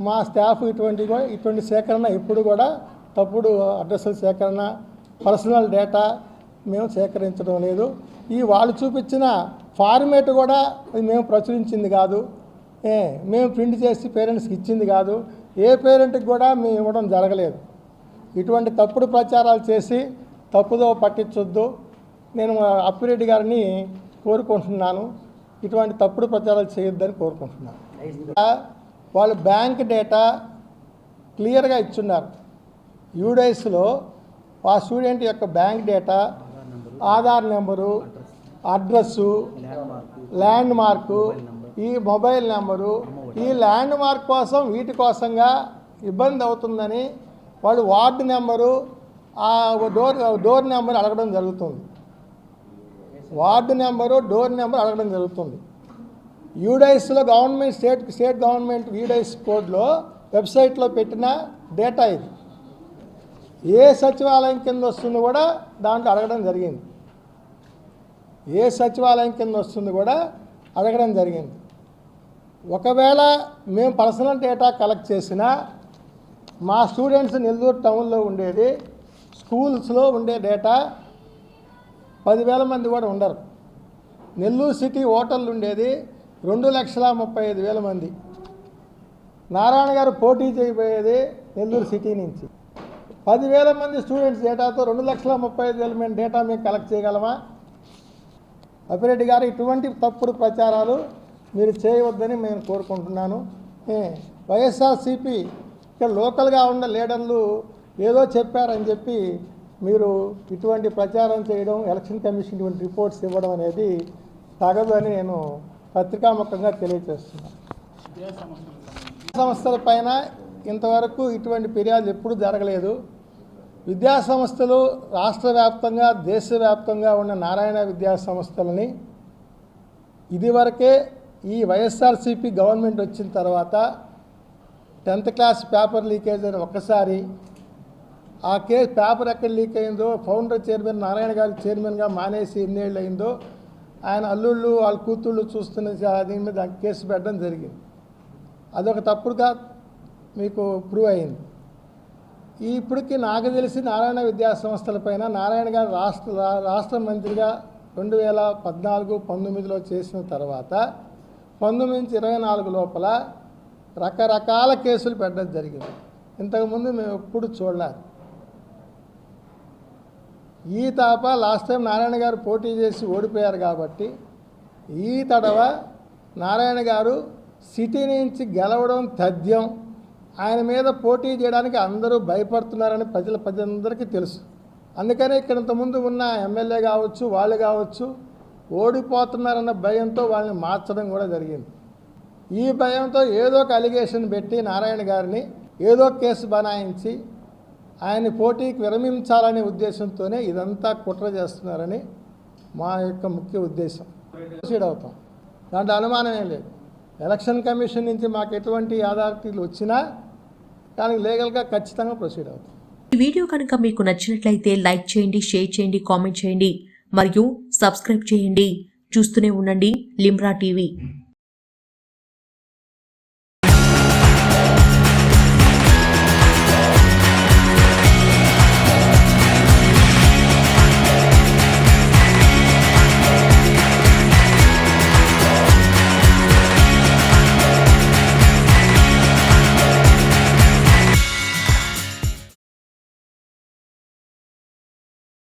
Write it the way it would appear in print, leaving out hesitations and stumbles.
మా స్టాఫ్ ఇటువంటి సేకరణ ఎప్పుడు కూడా తప్పుడు అడ్రస్ల సేకరణ, పర్సనల్ డేటా మేము సేకరించడం లేదు. ఈ వాళ్ళు చూపించిన ఫార్మేట్ కూడా మేము ప్రచురించింది కాదు, మేము ప్రింట్ చేసి పేరెంట్స్కి ఇచ్చింది కాదు, ఏ పేరెంట్కి కూడా మేము ఇవ్వడం జరగలేదు. ఇటువంటి తప్పుడు ప్రచారాలు చేసి తప్పుదో పట్టించొద్దు. నేను అప్పిరెడ్డి గారిని కోరుకుంటున్నాను, ఇటువంటి తప్పుడు ప్రచారాలు చేయొద్దని కోరుకుంటున్నాను. వాళ్ళు బ్యాంక్ డేటా క్లియర్గా ఇచ్చున్నారు. యూడైస్లో ఆ స్టూడెంట్ యొక్క bank data, Aadhaar number, address, land mark, ఈ మొబైల్ నెంబరు, ఈ ల్యాండ్ మార్క్ కోసం వీటి కోసంగా ఇబ్బంది అవుతుందని వాళ్ళు వార్డు నెంబరు, ఆ డోర్ నెంబర్ అడగడం జరుగుతుంది. వార్డు నెంబరు, డోర్ నెంబర్ అడగడం జరుగుతుంది. యూడైస్లో స్టేట్ గవర్నమెంట్ యూడైస్ కోడ్లో వెబ్సైట్లో పెట్టిన డేటా ఇది. ఏ సచివాలయం కింద వస్తుందో కూడా దాంట్లో అడగడం జరిగింది. ఏ సచివాలయం కింద వస్తుంది కూడా అడగడం జరిగింది. ఒకవేళ మేము పర్సనల్ డేటా కలెక్ట్ చేసినా మా స్టూడెంట్స్ నెల్లూరు టౌన్లో ఉండేది, స్కూల్స్లో ఉండే డేటా 10,000 మంది కూడా ఉండరు. నెల్లూరు సిటీ ఓటర్లు ఉండేది 2,35,000 మంది. నారాయణ గారు పోటీ చేయబోయేది నెల్లూరు సిటీ నుంచి. 10,000 మంది స్టూడెంట్స్ డేటాతో 2,35,000 మంది డేటా మేము కలెక్ట్ చేయగలమా? అప్పిరెడ్డి గారు, ఇటువంటి తప్పుడు ప్రచారాలు మీరు చేయవద్దని నేను కోరుకుంటున్నాను. వైఎస్ఆర్సీపీ ఇక్కడ లోకల్గా ఉన్న లీడర్లు ఏదో చెప్పారని చెప్పి మీరు ఇటువంటి ప్రచారం చేయడం, ఎలక్షన్ కమిషన్ ఇటువంటి రిపోర్ట్స్ ఇవ్వడం అనేది తగదు అని నేను పత్రికాముఖంగా తెలియజేస్తున్నాను. సంస్థలపైన ఇంతవరకు ఇటువంటి ఫిర్యాదులు ఎప్పుడూ జరగలేదు. విద్యాసంస్థలు రాష్ట్ర వ్యాప్తంగా, దేశవ్యాప్తంగా ఉన్న నారాయణ విద్యా సంస్థలని ఇదివరకే ఈ వైఎస్ఆర్సీపీ గవర్నమెంట్ వచ్చిన తర్వాత 10th క్లాస్ పేపర్ లీకేజ్ అని ఒక్కసారి, ఆ పేపర్ ఎక్కడ లీక్ అయిందో, ఫౌండర్ చైర్మన్ నారాయణ గారి చైర్మన్గా మానేసి ఎన్నేళ్ళు అయిందో, ఆయన అల్లుళ్ళు వాళ్ళ కూతుళ్ళు చూస్తున్న దీని మీద కేసు పెట్టడం జరిగింది. అదొక తప్పుడుగా మీకు ప్రూవ్ అయింది. ఇప్పటికి నాకు తెలిసి నారాయణ విద్యా సంస్థలపైన నారాయణ గారు రాష్ట్ర మంత్రిగా 2014-19లో చేసిన తర్వాత 19-24 లోపల రకరకాల కేసులు పెట్టడం జరిగింది. ఇంతకుముందు మేము ఎప్పుడు చూడలేదు. ఈ తాప లాస్ట్ టైం నారాయణ గారు పోటీ చేసి ఓడిపోయారు కాబట్టి ఈ తడవ నారాయణ గారు సిటీ నుంచి గెలవడం తథ్యం. ఆయన మీద పోటీ చేయడానికి అందరూ భయపడుతున్నారని ప్రజలందరికీ తెలుసు. అందుకనే ఇక్కడ ఇంతకుముందు ఉన్న ఎమ్మెల్యే కావచ్చు, వాళ్ళు కావచ్చు, ఓడిపోతున్నారన్న భయంతో వాళ్ళని మార్చడం కూడా జరిగింది. ఈ భయంతో ఏదో ఒక అలిగేషన్ పెట్టి నారాయణ గారిని ఏదో కేసు బనాయించి ఆయన్ని పోటీకి విరమించాలనే ఉద్దేశంతోనే ఇదంతా కుట్ర చేస్తున్నారని మా యొక్క ముఖ్య ఉద్దేశం. ప్రొసీడ్ అవుతాం, దాంట్లో అనుమానమే లేదు. ఎలక్షన్ కమిషన్ నుంచి మాకు ఎటువంటి అథారిటీలు వచ్చినా దానికి లీగల్గా ఖచ్చితంగా ప్రొసీడ్ అవుతాం. ఈ వీడియో కనుక మీకు నచ్చినట్లయితే లైక్ చేయండి, షేర్ చేయండి, కామెంట్ చేయండి మరియు సబ్స్క్రైబ్ చేయండి. చూస్తూనే ఉండండి లిమ్రా టీవీ.